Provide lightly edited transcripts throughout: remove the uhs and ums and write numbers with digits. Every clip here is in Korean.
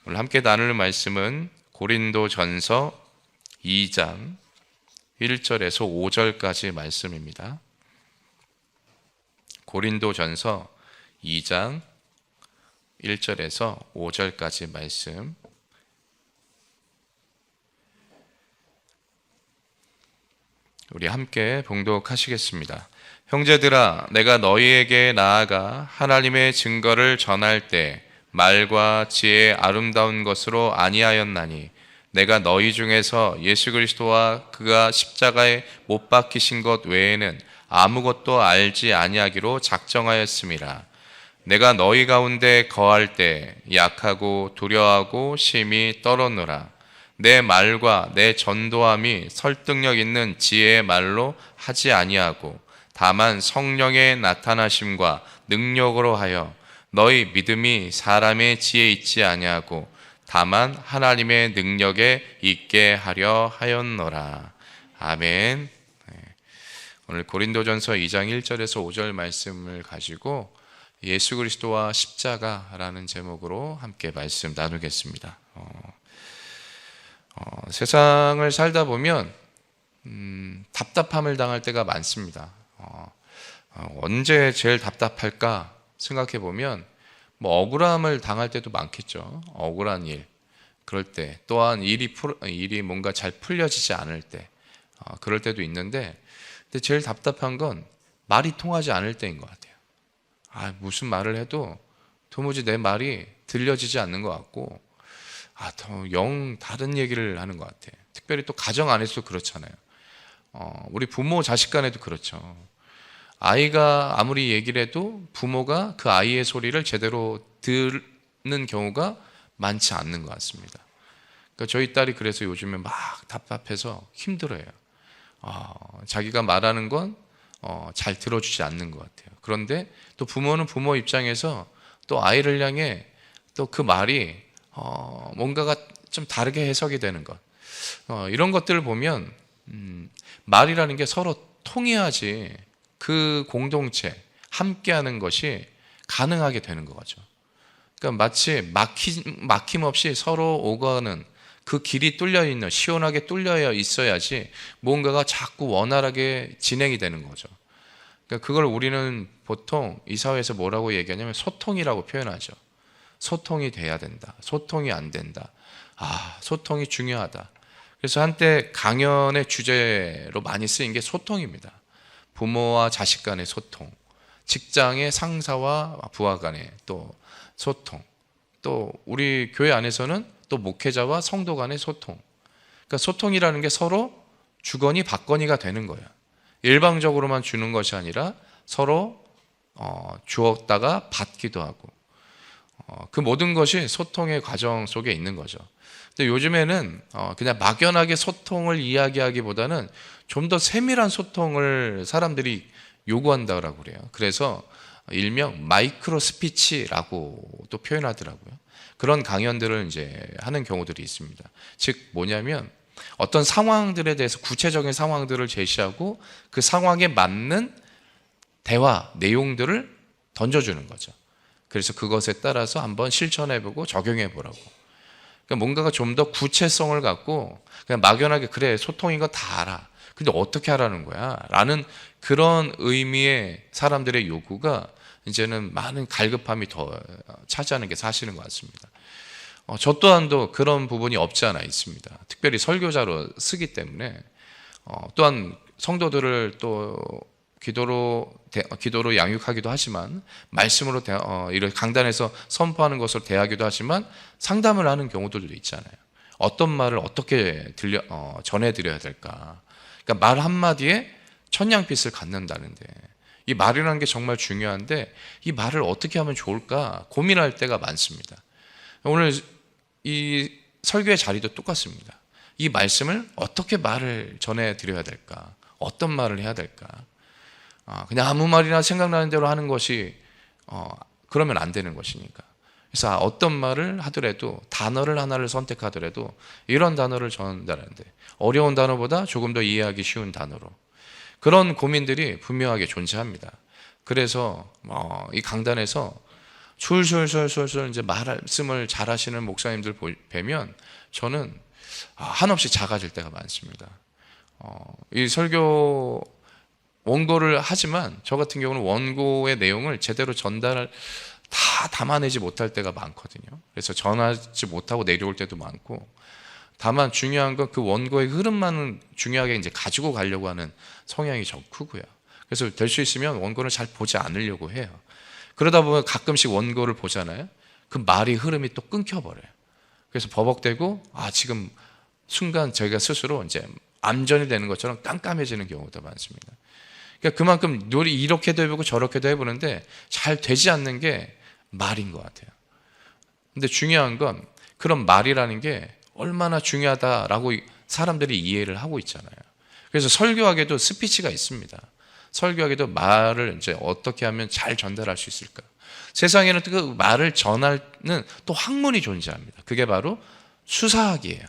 오늘 함께 나눌 말씀은 고린도전서 2장 1절에서 5절까지 말씀입니다. 고린도전서 2장 1절에서 5절까지 말씀. 우리 함께 봉독하시겠습니다. 형제들아, 내가 너희에게 나아가 하나님의 증거를 전할 때 말과 지혜의 아름다운 것으로 아니하였나니 내가 너희 중에서 예수 그리스도와 그가 십자가에 못 박히신 것 외에는 아무것도 알지 아니하기로 작정하였음이라. 내가 너희 가운데 거할 때 약하고 두려워하고 심히 떨었노라. 내 말과 내 전도함이 설득력 있는 지혜의 말로 하지 아니하고 다만 성령의 나타나심과 능력으로 하여 너희 믿음이 사람의 지혜에 있지 아니하고 다만 하나님의 능력에 있게 하려 하였노라. 아멘. 오늘 고린도전서 2장 1절에서 5절 말씀을 가지고 예수 그리스도와 십자가라는 제목으로 함께 말씀 나누겠습니다. 세상을 살다 보면 답답함을 당할 때가 많습니다. 언제 제일 답답할까 생각해 보면 억울함을 당할 때도 많겠죠. 억울한 일, 그럴 때, 또한 일이 뭔가 잘 풀려지지 않을 때, 그럴 때도 있는데, 근데 제일 답답한 건 말이 통하지 않을 때인 것 같아요. 무슨 말을 해도 도무지 내 말이 들려지지 않는 것 같고, 더 영 다른 얘기를 하는 것 같아. 특별히 또 가정 안에서도 그렇잖아요. 우리 부모 자식 간에도 그렇죠. 아이가 아무리 얘기를 해도 부모가 그 아이의 소리를 제대로 듣는 경우가 많지 않는 것 같습니다. 그러니까 저희 딸이 그래서 요즘에 막 답답해서 힘들어요. 자기가 말하는 건 잘 들어주지 않는 것 같아요. 그런데 또 부모는 부모 입장에서 또 아이를 향해 또 그 말이 뭔가가 좀 다르게 해석이 되는 것, 이런 것들을 보면 말이라는 게 서로 통해야지 그 공동체 함께하는 것이 가능하게 되는 거죠. 그러니까 마치 막힘없이 서로 오가는 그 길이 뚫려 있는, 시원하게 뚫려 있어야지 뭔가가 자꾸 원활하게 진행이 되는 거죠. 그러니까 그걸 우리는 보통 이 사회에서 뭐라고 얘기하냐면 소통이라고 표현하죠. 소통이 돼야 된다. 소통이 안 된다. 소통이 중요하다. 그래서 한때 강연의 주제로 많이 쓰인 게 소통입니다. 부모와 자식 간의 소통, 직장의 상사와 부하 간의 또 소통, 또 우리 교회 안에서는 또 목회자와 성도 간의 소통. 그러니까 소통이라는 게 서로 주거니 받거니가 되는 거예요. 일방적으로만 주는 것이 아니라 서로 주었다가 받기도 하고, 그 모든 것이 소통의 과정 속에 있는 거죠. 근데 요즘에는 그냥 막연하게 소통을 이야기하기보다는 좀 더 세밀한 소통을 사람들이 요구한다고 그래요. 그래서 일명 마이크로 스피치라고 또 표현하더라고요. 그런 강연들을 이제 하는 경우들이 있습니다. 즉 뭐냐면 어떤 상황들에 대해서 구체적인 상황들을 제시하고 그 상황에 맞는 대화 내용들을 던져주는 거죠. 그래서 그것에 따라서 한번 실천해보고 적용해보라고. 그러니까 뭔가가 좀 더 구체성을 갖고 그냥 막연하게 그래 소통인 거 다 알아. 근데 어떻게 하라는 거야? 라는 그런 의미의 사람들의 요구가 이제는 많은 갈급함이 더 차지하는 게 사실인 것 같습니다. 저 또한도 그런 부분이 없지 않아 있습니다. 특별히 설교자로 쓰기 때문에 또한 성도들을 또 기도로 양육하기도 하지만 말씀으로 이렇게 강단에서 선포하는 것을 대하기도 하지만 상담을 하는 경우들도 있잖아요. 어떤 말을 어떻게 전해드려야 될까? 그러니까 말 한마디에 천냥빚을 갚는다는데 이 말이라는 게 정말 중요한데 이 말을 어떻게 하면 좋을까 고민할 때가 많습니다. 오늘 이 설교의 자리도 똑같습니다. 이 말씀을 어떻게 말을 전해드려야 될까? 어떤 말을 해야 될까? 그냥 아무 말이나 생각나는 대로 하는 것이 그러면 안 되는 것이니까. 그래서 어떤 말을 하더라도 단어를 하나를 선택하더라도 이런 단어를 전달하는데 어려운 단어보다 조금 더 이해하기 쉬운 단어로, 그런 고민들이 분명하게 존재합니다. 그래서 이 강단에서 술술술술술 이제 말씀을 잘하시는 목사님들 뵈면 저는 한없이 작아질 때가 많습니다. 이 설교 원고를 하지만 저 같은 경우는 원고의 내용을 제대로 전달을 다 담아내지 못할 때가 많거든요. 그래서 전하지 못하고 내려올 때도 많고, 다만 중요한 건 그 원고의 흐름만은 중요하게 이제 가지고 가려고 하는 성향이 좀 크고요. 그래서 될 수 있으면 원고를 잘 보지 않으려고 해요. 그러다 보면 가끔씩 원고를 보잖아요. 그 말이 흐름이 또 끊겨버려요. 그래서 버벅대고 지금 순간 저희가 스스로 이제 암전이 되는 것처럼 깜깜해지는 경우도 많습니다. 그러니까 그만큼 이렇게도 해보고 저렇게도 해보는데 잘 되지 않는 게 말인 것 같아요. 근데 중요한 건 그런 말이라는 게 얼마나 중요하다라고 사람들이 이해를 하고 있잖아요. 그래서 설교하게도 스피치가 있습니다. 설교하게도 말을 이제 어떻게 하면 잘 전달할 수 있을까? 세상에는 그 말을 전하는 또 학문이 존재합니다. 그게 바로 수사학이에요.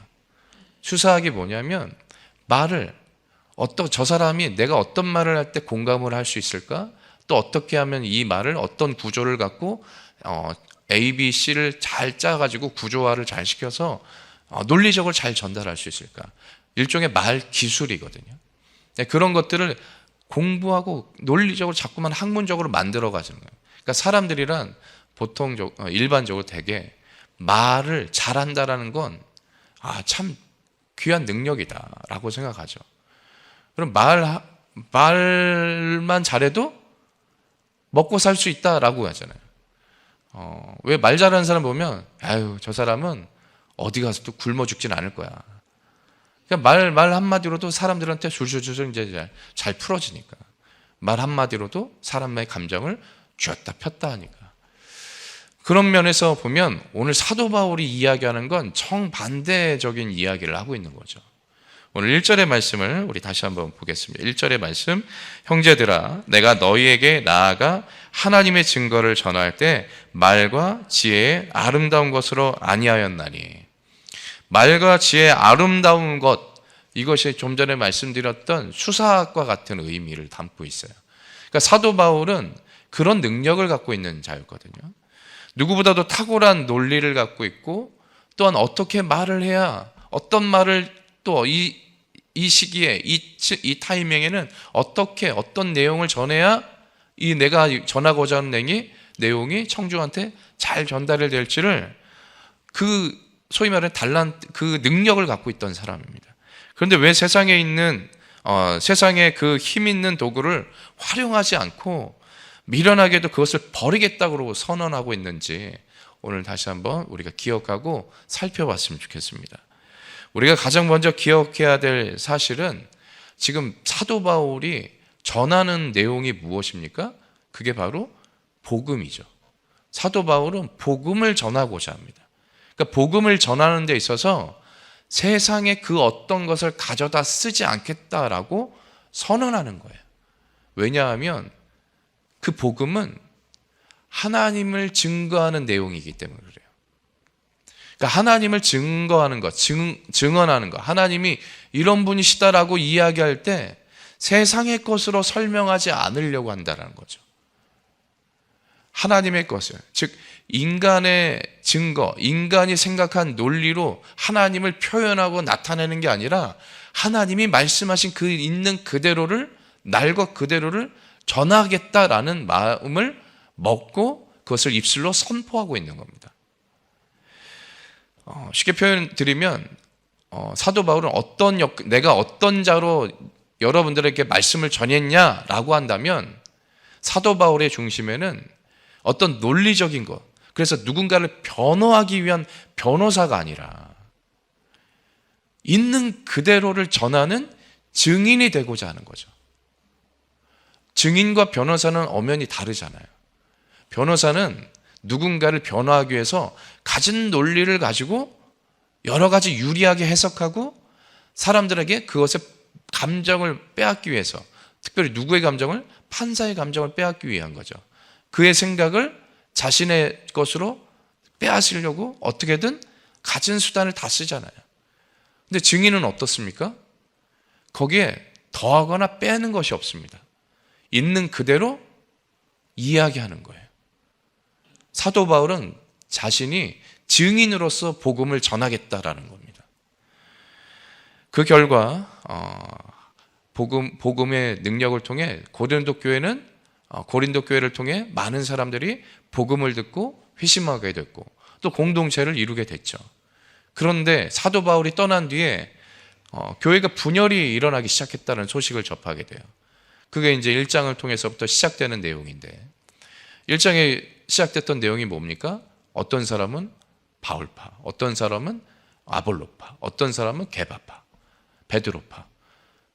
수사학이 뭐냐면 말을 저 사람이 내가 어떤 말을 할 때 공감을 할 수 있을까? 또 어떻게 하면 이 말을 어떤 구조를 갖고 A, B, C를 잘 짜가지고 구조화를 잘 시켜서 논리적으로 잘 전달할 수 있을까? 일종의 말 기술이거든요. 그런 것들을 공부하고 논리적으로 자꾸만 학문적으로 만들어 가시는 거예요. 그러니까 사람들이란 보통 일반적으로 되게 말을 잘한다라는 건 참 귀한 능력이다라고 생각하죠. 그럼 말만 잘해도 먹고 살 수 있다라고 하잖아요. 왜 말 잘하는 사람 보면 저 사람은 어디 가서 또 굶어 죽진 않을 거야. 그러니까 말 한마디로도 사람들한테 술술술 이제 잘 풀어지니까. 말 한마디로도 사람의 감정을 쥐었다 폈다 하니까. 그런 면에서 보면 오늘 사도 바울이 이야기하는 건 정반대적인 이야기를 하고 있는 거죠. 오늘 1절의 말씀을 우리 다시 한번 보겠습니다. 1절의 말씀, 형제들아 내가 너희에게 나아가 하나님의 증거를 전할 때 말과 지혜의 아름다운 것으로 아니하였나니. 말과 지혜의 아름다운 것, 이것이 좀 전에 말씀드렸던 수사학과 같은 의미를 담고 있어요. 그러니까 사도 바울은 그런 능력을 갖고 있는 자였거든요. 누구보다도 탁월한 논리를 갖고 있고, 또한 어떻게 말을 해야, 어떤 말을 또 이 시기에 이 타이밍에는 어떤 내용을 전해야 이 내가 전하고자 하는 내용이 청중한테 잘 전달이 될지를 소위 말하는 그 능력을 갖고 있던 사람입니다. 그런데 왜 세상에 있는 세상의 그 힘 있는 도구를 활용하지 않고 미련하게도 그것을 버리겠다고 선언하고 있는지 오늘 다시 한번 우리가 기억하고 살펴봤으면 좋겠습니다. 우리가 가장 먼저 기억해야 될 사실은 지금 사도 바울이 전하는 내용이 무엇입니까? 그게 바로 복음이죠. 사도 바울은 복음을 전하고자 합니다. 그러니까 복음을 전하는 데 있어서 세상에 그 어떤 것을 가져다 쓰지 않겠다라고 선언하는 거예요. 왜냐하면 그 복음은 하나님을 증거하는 내용이기 때문에 그래요. 그러니까 하나님을 증거하는 것, 증언하는 것, 하나님이 이런 분이시다라고 이야기할 때 세상의 것으로 설명하지 않으려고 한다는 거죠. 하나님의 것을, 즉 인간의 증거, 인간이 생각한 논리로 하나님을 표현하고 나타내는 게 아니라 하나님이 말씀하신 그 있는 그대로를, 날것 그대로를 전하겠다라는 마음을 먹고 그것을 입술로 선포하고 있는 겁니다. 쉽게 표현 드리면 사도 바울은 내가 어떤 자로 여러분들에게 말씀을 전했냐라고 한다면 사도 바울의 중심에는 어떤 논리적인 것, 그래서 누군가를 변호하기 위한 변호사가 아니라 있는 그대로를 전하는 증인이 되고자 하는 거죠. 증인과 변호사는 엄연히 다르잖아요. 변호사는 누군가를 변호하기 위해서 가진 논리를 가지고 여러 가지 유리하게 해석하고 사람들에게 그것의 감정을 빼앗기 위해서, 특별히 누구의 감정을? 판사의 감정을 빼앗기 위한 거죠. 그의 생각을 자신의 것으로 빼앗으려고 어떻게든 가진 수단을 다 쓰잖아요. 근데 증인은 어떻습니까? 거기에 더하거나 빼는 것이 없습니다. 있는 그대로 이야기하는 거예요. 사도 바울은 자신이 증인으로서 복음을 전하겠다라는 겁니다. 그 결과 복음의 능력을 통해 고린도 교회를 통해 많은 사람들이 복음을 듣고 회심하게 됐고 또 공동체를 이루게 됐죠. 그런데 사도 바울이 떠난 뒤에 교회가 분열이 일어나기 시작했다는 소식을 접하게 돼요. 그게 이제 1장을 통해서부터 시작되는 내용인데 1장에 시작됐던 내용이 뭡니까? 어떤 사람은 바울파, 어떤 사람은 아볼로파, 어떤 사람은 게바파, 베드로파,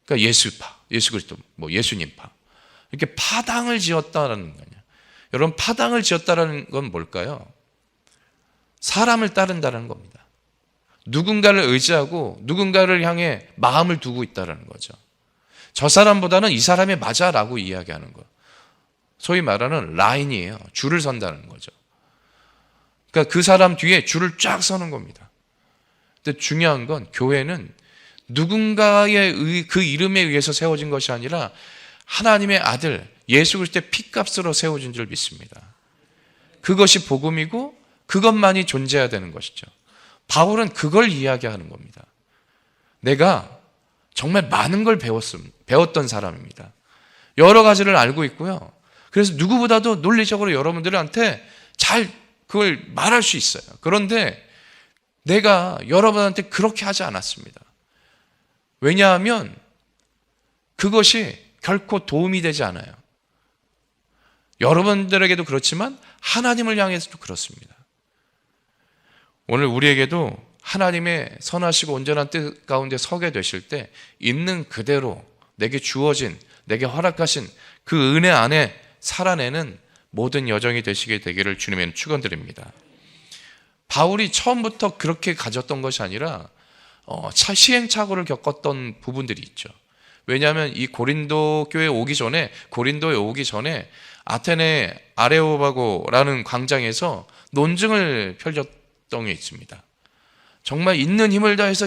그러니까 예수파, 예수 그리스도, 예수님파 이렇게 파당을 지었다라는 거냐. 여러분 파당을 지었다라는 건 뭘까요? 사람을 따른다는 겁니다. 누군가를 의지하고 누군가를 향해 마음을 두고 있다는 거죠. 저 사람보다는 이 사람이 맞아라고 이야기하는 거. 소위 말하는 라인이에요. 줄을 선다는 거죠. 그러니까 그 사람 뒤에 줄을 쫙 서는 겁니다. 근데 중요한 건 교회는 누군가의 그 이름에 의해서 세워진 것이 아니라 하나님의 아들 예수 그리스도의 피값으로 세워진 줄 믿습니다. 그것이 복음이고 그것만이 존재해야 되는 것이죠. 바울은 그걸 이야기하는 겁니다. 내가 정말 많은 걸 배웠던 사람입니다. 여러 가지를 알고 있고요. 그래서 누구보다도 논리적으로 여러분들한테 잘 그걸 말할 수 있어요. 그런데 내가 여러분한테 그렇게 하지 않았습니다. 왜냐하면 그것이 결코 도움이 되지 않아요. 여러분들에게도 그렇지만 하나님을 향해서도 그렇습니다. 오늘 우리에게도 하나님의 선하시고 온전한 뜻 가운데 서게 되실 때 있는 그대로 내게 주어진, 내게 허락하신 그 은혜 안에 살아내는 모든 여정이 되기를 주님의 축원드립니다. 바울이 처음부터 그렇게 가졌던 것이 아니라 시행착오를 겪었던 부분들이 있죠. 왜냐하면 이 고린도에 오기 전에 아테네 아레오바고라는 광장에서 논증을 펼쳤던 게 있습니다. 정말 있는 힘을 다해서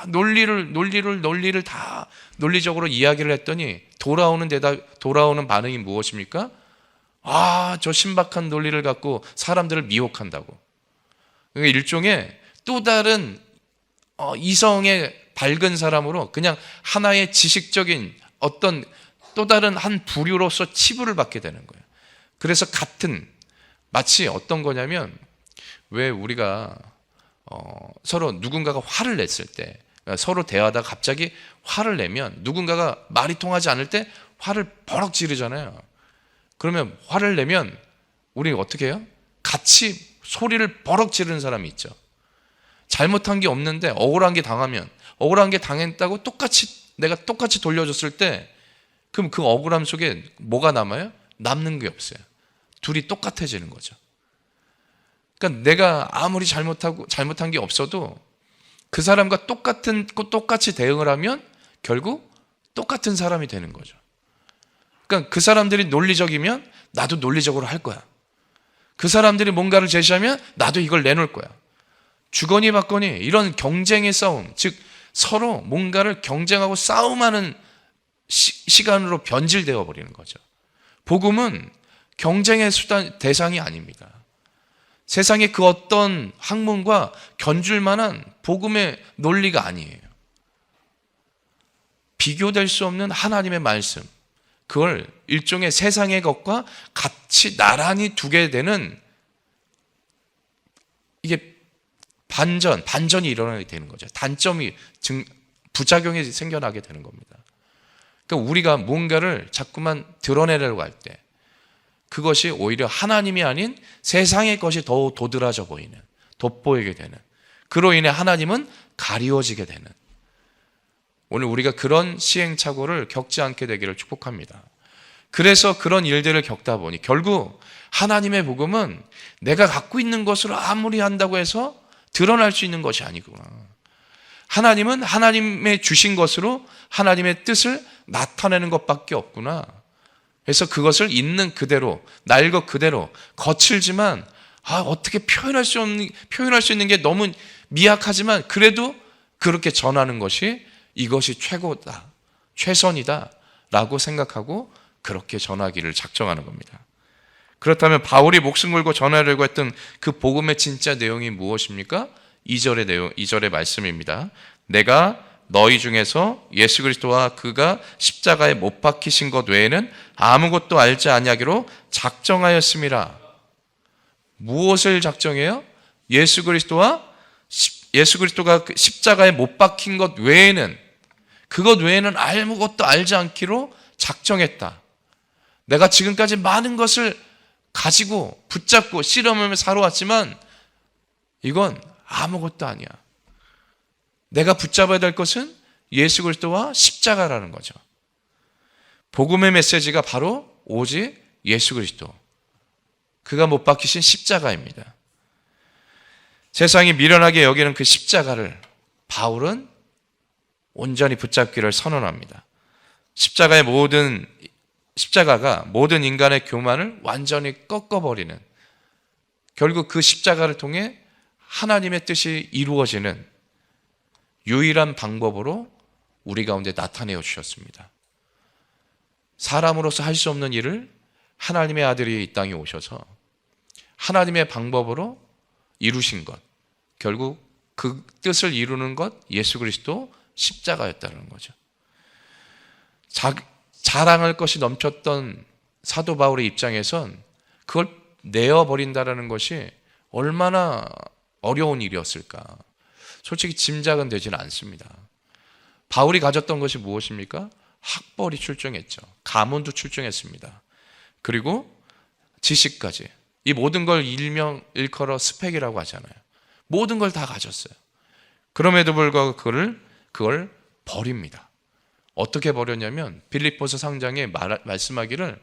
논리를 다 논리적으로 이야기를 했더니 돌아오는 반응이 무엇입니까? 저 신박한 논리를 갖고 사람들을 미혹한다고. 그러니까 일종의 또 다른 이성의 밝은 사람으로 그냥 하나의 지식적인 어떤 또 다른 한 부류로서 치부를 받게 되는 거예요. 그래서 마치 어떤 거냐면 왜 우리가 서로 누군가가 화를 냈을 때 서로 대화하다가 갑자기 화를 내면 누군가가 말이 통하지 않을 때 화를 버럭 지르잖아요. 그러면 화를 내면 우리 어떻게 해요? 같이 소리를 버럭 지르는 사람이 있죠. 잘못한 게 없는데 억울한 게 당했다고 내가 똑같이 돌려줬을 때 그럼 그 억울함 속에 뭐가 남아요? 남는 게 없어요. 둘이 똑같아지는 거죠. 그러니까 내가 아무리 잘못한 게 없어도 그 사람과 똑같이 대응을 하면 결국 똑같은 사람이 되는 거죠. 그러니까 그 사람들이 논리적이면 나도 논리적으로 할 거야. 그 사람들이 뭔가를 제시하면 나도 이걸 내놓을 거야. 주거니 받거니 이런 경쟁의 싸움, 즉 서로 뭔가를 경쟁하고 싸움하는 시간으로 변질되어 버리는 거죠. 복음은 경쟁의 대상이 아닙니다. 세상의 그 어떤 학문과 견줄 만한 복음의 논리가 아니에요. 비교될 수 없는 하나님의 말씀, 그걸 일종의 세상의 것과 같이 나란히 두게 되는 이게 반전이 일어나게 되는 거죠. 부작용이 생겨나게 되는 겁니다. 그러니까 우리가 뭔가를 자꾸만 드러내려고 할 때 그것이 오히려 하나님이 아닌 세상의 것이 더 도드라져 보이는, 돋보이게 되는, 그로 인해 하나님은 가리워지게 되는, 오늘 우리가 그런 시행착오를 겪지 않게 되기를 축복합니다. 그래서 그런 일들을 겪다 보니 결국 하나님의 복음은 내가 갖고 있는 것으로 아무리 한다고 해서 드러날 수 있는 것이 아니구나. 하나님은 하나님의 주신 것으로 하나님의 뜻을 나타내는 것밖에 없구나. 그래서 그것을 있는 그대로, 날 것 그대로, 거칠지만 어떻게 표현할 수 있는 게 너무 미약하지만 그래도 그렇게 전하는 것이 이것이 최고다, 최선이다 라고 생각하고 그렇게 전하기를 작정하는 겁니다. 그렇다면 바울이 목숨 걸고 전하려고 했던 그 복음의 진짜 내용이 무엇입니까? 2절의 말씀입니다. 내가 너희 중에서 예수 그리스도와 그가 십자가에 못 박히신 것 외에는 아무것도 알지 아니하기로 작정하였음이라. 무엇을 작정해요? 예수 그리스도가 십자가에 못 박힌 것 외에는, 그것 외에는 아무것도 알지 않기로 작정했다. 내가 지금까지 많은 것을 가지고 붙잡고 씨름하며 살아왔지만 이건 아무것도 아니야. 내가 붙잡아야 될 것은 예수 그리스도와 십자가라는 거죠. 복음의 메시지가 바로 오직 예수 그리스도, 그가 못 박히신 십자가입니다. 세상이 미련하게 여기는 그 십자가를 바울은 온전히 붙잡기를 선언합니다. 십자가가 모든 인간의 교만을 완전히 꺾어버리는, 결국 그 십자가를 통해 하나님의 뜻이 이루어지는 유일한 방법으로 우리 가운데 나타내어 주셨습니다. 사람으로서 할 수 없는 일을 하나님의 아들이 이 땅에 오셔서 하나님의 방법으로 이루신 것, 결국 그 뜻을 이루는 것, 예수 그리스도 십자가였다는 거죠. 자랑할 것이 넘쳤던 사도 바울의 입장에선 그걸 내어버린다는 것이 얼마나 어려운 일이었을까. 솔직히 짐작은 되지는 않습니다. 바울이 가졌던 것이 무엇입니까? 학벌이 출중했죠. 가문도 출중했습니다. 그리고 지식까지. 이 모든 걸 일컬어 스펙이라고 하잖아요. 모든 걸 다 가졌어요. 그럼에도 불구하고 그걸 버립니다. 어떻게 버렸냐면 빌립보서 상장에 말씀하기를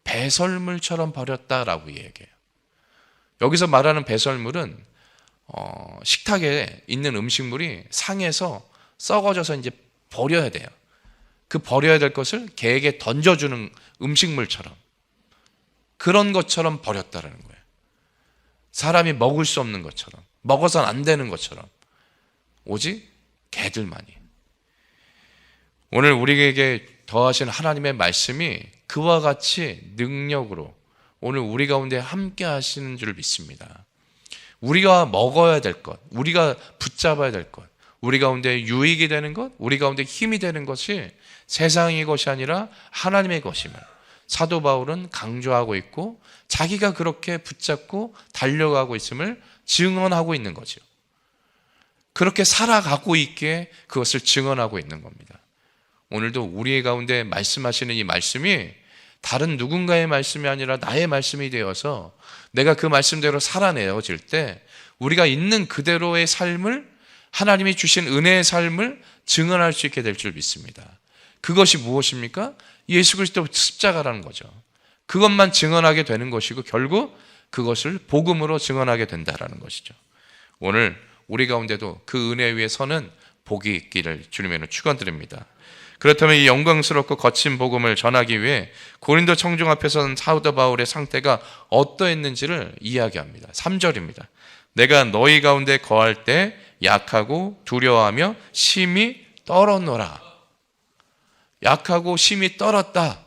배설물처럼 버렸다라고 얘기해요. 여기서 말하는 배설물은 식탁에 있는 음식물이 상해서 썩어져서 이제 버려야 돼요. 그 버려야 될 것을 개에게 던져주는 음식물처럼, 그런 것처럼 버렸다라는 거예요. 사람이 먹을 수 없는 것처럼, 먹어서는 안 되는 것처럼, 오직 개들만이. 오늘 우리에게 더하신 하나님의 말씀이 그와 같이 능력으로 오늘 우리 가운데 함께 하시는 줄 믿습니다. 우리가 먹어야 될 것, 우리가 붙잡아야 될 것, 우리 가운데 유익이 되는 것, 우리 가운데 힘이 되는 것이 세상의 것이 아니라 하나님의 것임을 사도 바울은 강조하고 있고, 자기가 그렇게 붙잡고 달려가고 있음을 증언하고 있는 거죠. 그렇게 살아가고 있기에 그것을 증언하고 있는 겁니다. 오늘도 우리 가운데 말씀하시는 이 말씀이 다른 누군가의 말씀이 아니라 나의 말씀이 되어서 내가 그 말씀대로 살아내어질 때 우리가 있는 그대로의 삶을, 하나님이 주신 은혜의 삶을 증언할 수 있게 될 줄 믿습니다. 그것이 무엇입니까? 예수 그리스도 십자가라는 거죠. 그것만 증언하게 되는 것이고 결국 그것을 복음으로 증언하게 된다라는 것이죠. 오늘 우리 가운데도 그 은혜 위에 서는 복이 있기를 주님의 축원드립니다. 그렇다면 이 영광스럽고 거친 복음을 전하기 위해 고린도 청중 앞에 선 사도 바울의 상태가 어떠했는지를 이야기합니다. 3절입니다. 내가 너희 가운데 거할 때 약하고 두려워하며 심히 떨었노라. 약하고 심히 떨었다.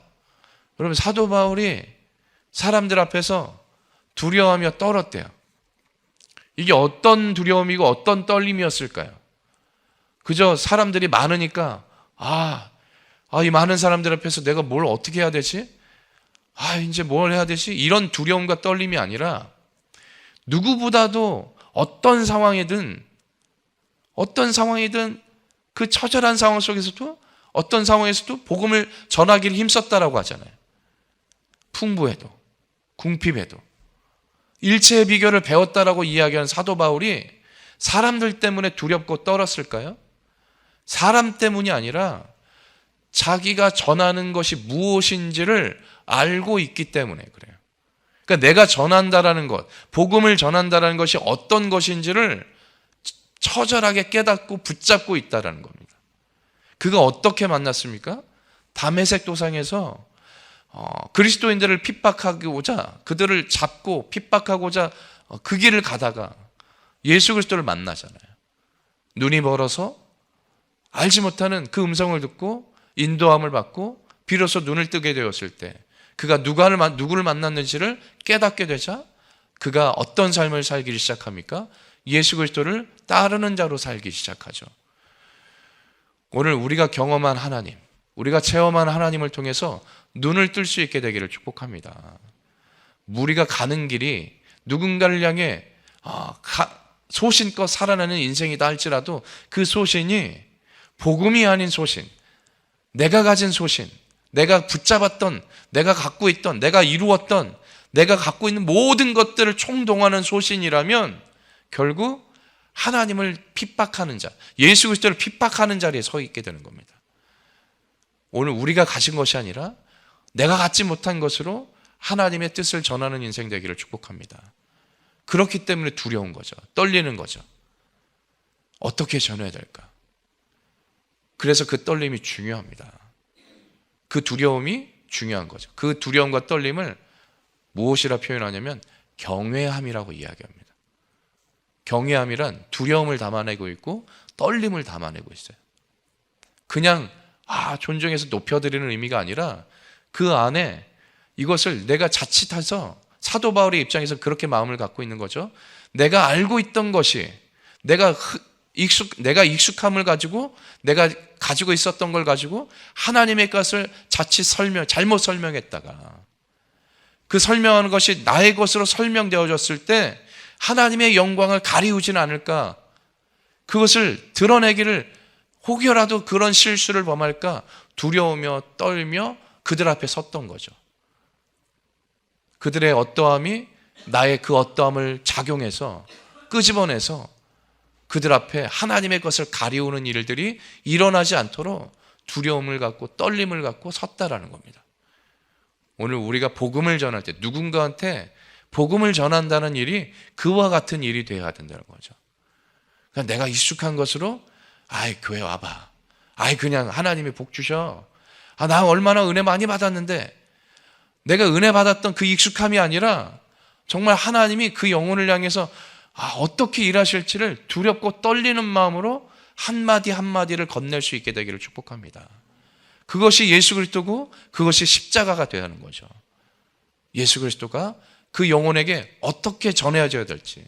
여러분, 사도 바울이 사람들 앞에서 두려워하며 떨었대요. 이게 어떤 두려움이고 어떤 떨림이었을까요? 그저 사람들이 많으니까 이 많은 사람들 앞에서 내가 뭘 어떻게 해야 되지? 이제 뭘 해야 되지? 이런 두려움과 떨림이 아니라 누구보다도 어떤 상황이든 그 처절한 상황 속에서도 어떤 상황에서도 복음을 전하기를 힘썼다라고 하잖아요. 풍부해도 궁핍해도 일체의 비결을 배웠다라고 이야기하는 사도 바울이 사람들 때문에 두렵고 떨었을까요? 사람 때문이 아니라 자기가 전하는 것이 무엇인지를 알고 있기 때문에 그래요. 그러니까 내가 전한다라는 것, 복음을 전한다라는 것이 어떤 것인지를 처절하게 깨닫고 붙잡고 있다라는 겁니다. 그가 어떻게 만났습니까? 다메섹 도상에서 그리스도인들을 핍박하고자, 그들을 잡고 핍박하고자 그 길을 가다가 예수 그리스도를 만나잖아요. 눈이 멀어서 알지 못하는 그 음성을 듣고 인도함을 받고 비로소 눈을 뜨게 되었을 때 그가 누구를 만났는지를 깨닫게 되자 그가 어떤 삶을 살기 시작합니까? 예수 그리스도를 따르는 자로 살기 시작하죠. 오늘 우리가 경험한 하나님, 우리가 체험한 하나님을 통해서 눈을 뜰 수 있게 되기를 축복합니다. 우리가 가는 길이 누군가를 향해 소신껏 살아나는 인생이다 할지라도 그 소신이 복음이 아닌 소신, 내가 가진 소신, 내가 붙잡았던, 내가 갖고 있던, 내가 이루었던, 내가 갖고 있는 모든 것들을 총동원하는 소신이라면 결국 하나님을 핍박하는 자, 예수 그리스도를 핍박하는 자리에 서 있게 되는 겁니다. 오늘 우리가 가진 것이 아니라 내가 갖지 못한 것으로 하나님의 뜻을 전하는 인생 되기를 축복합니다. 그렇기 때문에 두려운 거죠. 떨리는 거죠. 어떻게 전해야 될까? 그래서 그 떨림이 중요합니다. 그 두려움이 중요한 거죠. 그 두려움과 떨림을 무엇이라 표현하냐면 경외함이라고 이야기합니다. 경외함이란 두려움을 담아내고 있고 떨림을 담아내고 있어요. 그냥 존중해서 높여드리는 의미가 아니라 그 안에 이것을 내가 자칫해서 사도 바울의 입장에서 그렇게 마음을 갖고 있는 거죠. 내가 알고 있던 것이 내가 익숙함을 가지고 내가 가지고 있었던 걸 가지고 하나님의 것을 자칫 잘못 설명했다가 그 설명하는 것이 나의 것으로 설명되어졌을 때 하나님의 영광을 가리우지는 않을까? 그것을 드러내기를 혹여라도 그런 실수를 범할까 두려우며 떨며 그들 앞에 섰던 거죠. 그들의 어떠함이 나의 그 어떠함을 작용해서 끄집어내서 그들 앞에 하나님의 것을 가리우는 일들이 일어나지 않도록 두려움을 갖고 떨림을 갖고 섰다라는 겁니다. 오늘 우리가 복음을 전할 때 누군가한테 복음을 전한다는 일이 그와 같은 일이 되어야 된다는 거죠. 그러니까 내가 익숙한 것으로 교회 와봐. 그냥 하나님이 복 주셔. 나 얼마나 은혜 많이 받았는데 내가 은혜 받았던 그 익숙함이 아니라 정말 하나님이 그 영혼을 향해서 어떻게 일하실지를 두렵고 떨리는 마음으로 한마디 한마디를 건넬 수 있게 되기를 축복합니다. 그것이 예수 그리스도고 그것이 십자가가 되어야 하는 거죠. 예수 그리스도가 그 영혼에게 어떻게 전해져야 될지,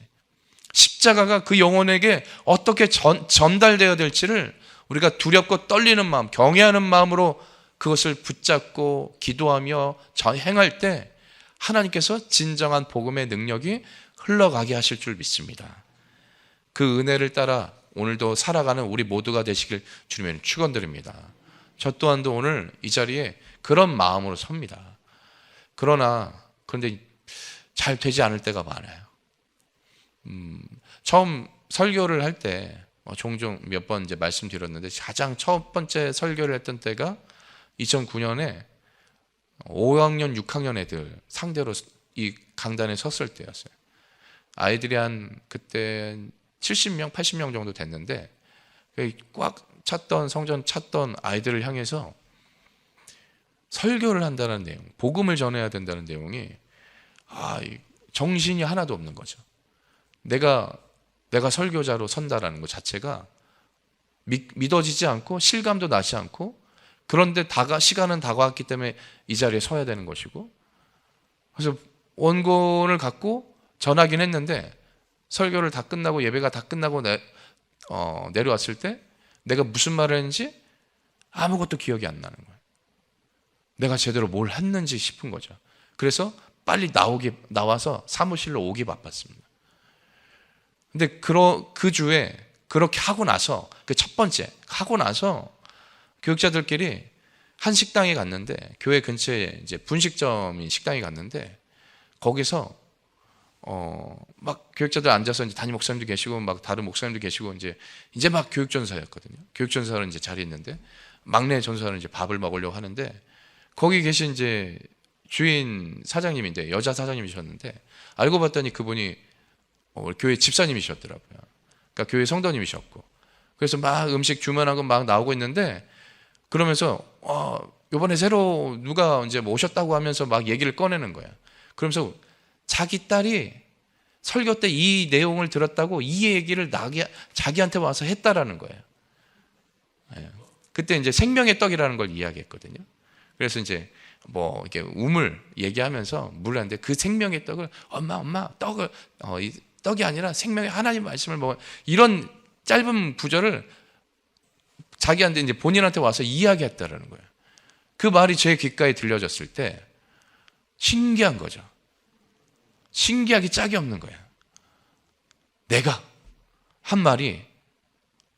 십자가가 그 영혼에게 어떻게 전달되어야 될지를 우리가 두렵고 떨리는 마음, 경외하는 마음으로 그것을 붙잡고 기도하며 행할 때 하나님께서 진정한 복음의 능력이 흘러가게 하실 줄 믿습니다. 그 은혜를 따라 오늘도 살아가는 우리 모두가 되시길 주님의 축원드립니다. 저 또한도 오늘 이 자리에 그런 마음으로 섭니다. 그런데 잘 되지 않을 때가 많아요. 처음 설교를 할 때 종종 몇 번 이제 말씀드렸는데 가장 첫 번째 설교를 했던 때가 2009년에 5학년, 6학년 애들 상대로 이 강단에 섰을 때였어요. 아이들이 그때 70명, 80명 정도 됐는데 꽉 찼던 성전 찼던 아이들을 향해서 설교를 한다는 내용, 복음을 전해야 된다는 내용이 정신이 하나도 없는 거죠. 내가 설교자로 선다라는 것 자체가 믿어지지 않고 실감도 나지 않고 그런데 시간은 다가왔기 때문에 이 자리에 서야 되는 것이고 그래서 원gon을 갖고 전하긴 했는데 설교를 다 끝나고 예배가 다 끝나고 내려왔을 때 내가 무슨 말을 했는지 아무것도 기억이 안 나는 거예요. 내가 제대로 뭘 했는지 싶은 거죠. 그래서 빨리 나와서 사무실로 오기 바빴습니다. 근데 그 주에 그렇게 하고 나서 그 첫 번째 하고 나서 교육자들끼리 한 식당에 갔는데 교회 근처에 이제 분식점인 식당에 갔는데 거기서 막 교육자들 앉아서 이제 담임 목사님도 계시고 막 다른 목사님도 계시고 이제 막 교육전사였거든요. 교육전사는 이제 자리에 있는데 막내 전사는 이제 밥을 먹으려고 하는데 거기 계신 이제 주인 사장님인데 여자 사장님이셨는데 알고 봤더니 그분이 교회 집사님이셨더라고요. 그러니까 교회 성도님이셨고 그래서 막 음식 주문하고 막 나오고 있는데 그러면서 이번에 새로 누가 이제 오셨다고 하면서 막 얘기를 꺼내는 거야. 그러면서 자기 딸이 설교 때 이 내용을 들었다고 이 얘기를 자기한테 와서 했다라는 거예요. 그때 이제 생명의 떡이라는 걸 이야기했거든요. 그래서 이제 이게 우물 얘기하면서 물을 하는데 그 생명의 떡을 엄마 떡을 이 떡이 아니라 생명의 하나님 말씀을 먹어, 이런 짧은 구절을 자기한테 이제 본인한테 와서 이야기했다라는 거예요. 그 말이 제 귓가에 들려졌을 때 신기한 거죠. 신기하기 짝이 없는 거예요. 내가 한 말이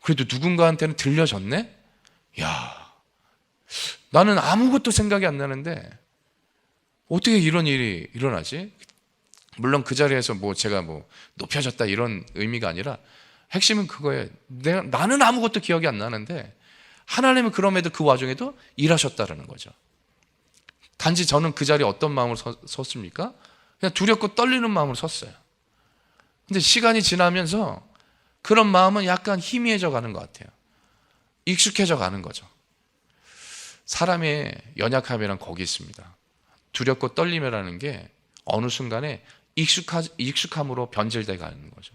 그래도 누군가한테는 들려졌네? 야, 나는 아무것도 생각이 안 나는데 어떻게 이런 일이 일어나지? 물론 그 자리에서 제가 높여졌다 이런 의미가 아니라 핵심은 그거예요. 나는 아무것도 기억이 안 나는데 하나님은 그럼에도 그 와중에도 일하셨다라는 거죠. 단지 저는 그 자리에 어떤 마음으로 섰습니까? 그냥 두렵고 떨리는 마음으로 섰어요. 근데 시간이 지나면서 그런 마음은 약간 희미해져 가는 것 같아요. 익숙해져 가는 거죠. 사람의 연약함이란 거기 있습니다. 두렵고 떨림이라는 게 어느 순간에 익숙함으로 변질돼 가는 거죠.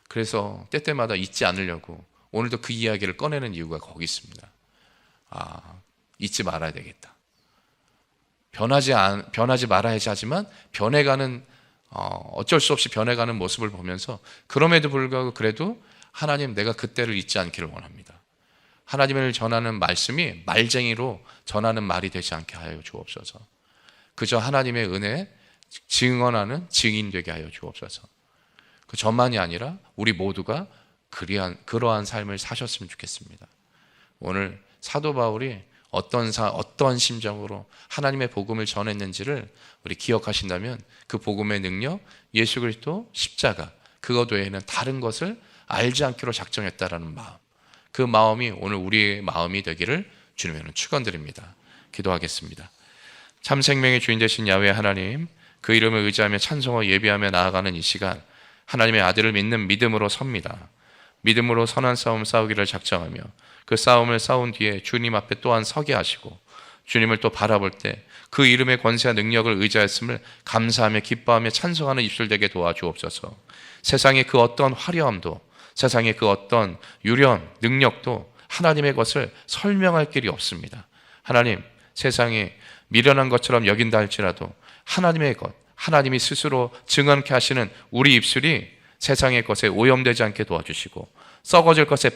그래서 때때마다 잊지 않으려고 오늘도 그 이야기를 꺼내는 이유가 거기 있습니다. 잊지 말아야 되겠다. 변하지 말아야지 하지만 변해가는, 어쩔 수 없이 변해가는 모습을 보면서 그럼에도 불구하고 그래도 하나님, 내가 그때를 잊지 않기를 원합니다. 하나님을 전하는 말씀이 말쟁이로 전하는 말이 되지 않게 하여 주옵소서. 그저 하나님의 은혜에 증언하는 증인 되게 하여 주옵소서. 그 저만이 아니라 우리 모두가 그러한 삶을 사셨으면 좋겠습니다. 오늘 사도 바울이 어떤 심정으로 하나님의 복음을 전했는지를 우리 기억하신다면 그 복음의 능력, 예수 그리스도 십자가, 그것 외에는 다른 것을 알지 않기로 작정했다라는 마음, 그 마음이 오늘 우리의 마음이 되기를 주님으로 축원드립니다. 기도하겠습니다. 참 생명의 주인 되신 야훼 하나님, 그 이름을 의지하며 찬송하고 예배하며 나아가는 이 시간, 하나님의 아들을 믿는 믿음으로 섭니다. 믿음으로 선한 싸움 싸우기를 작정하며 그 싸움을 싸운 뒤에 주님 앞에 또한 서게 하시고 주님을 또 바라볼 때 그 이름의 권세와 능력을 의지하였음을 감사하며 기뻐하며 찬송하는 입술 되게 도와주옵소서. 세상의 그 어떤 화려함도, 세상의 그 어떤 유령, 능력도 하나님의 것을 설명할 길이 없습니다. 하나님, 세상에 미련한 것처럼 여긴다 할지라도 하나님의 것, 하나님이 스스로 증언케 하시는 우리 입술이 세상의 것에 오염되지 않게 도와주시고 썩어질 것에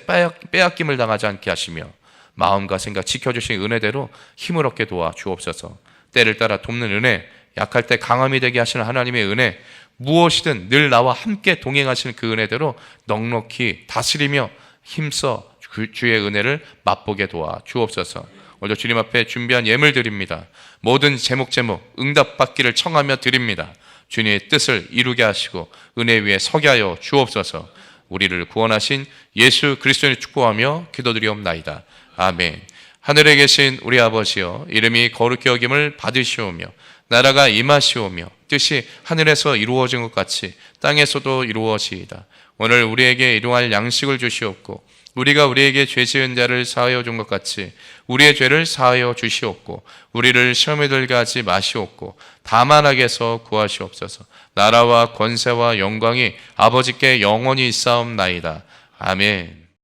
빼앗김을 당하지 않게 하시며 마음과 생각 지켜주신 은혜대로 힘을 얻게 도와주옵소서. 때를 따라 돕는 은혜, 약할 때 강함이 되게 하시는 하나님의 은혜, 무엇이든 늘 나와 함께 동행하시는 그 은혜대로 넉넉히 다스리며 힘써 주의 은혜를 맛보게 도와주옵소서. 오늘 주님 앞에 준비한 예물 드립니다. 모든 제목 응답받기를 청하며 드립니다. 주님의 뜻을 이루게 하시고 은혜 위에 서게 하여 주옵소서. 우리를 구원하신 예수 그리스도를 축복하며 기도드리옵나이다. 아멘. 하늘에 계신 우리 아버지여, 이름이 거룩히 여김을 받으시오며 나라가 임하시오며 뜻이 하늘에서 이루어진 것 같이 땅에서도 이루어지이다. 오늘 우리에게 일용할 양식을 주시옵고 우리가 우리에게 죄 지은 자를 사하여 준 것 같이 우리의 죄를 사하여 주시옵고 우리를 시험에 들게 하지 마시옵고 다만 악에서 구하시옵소서. 나라와 권세와 영광이 아버지께 영원히 있사옵나이다. 아멘.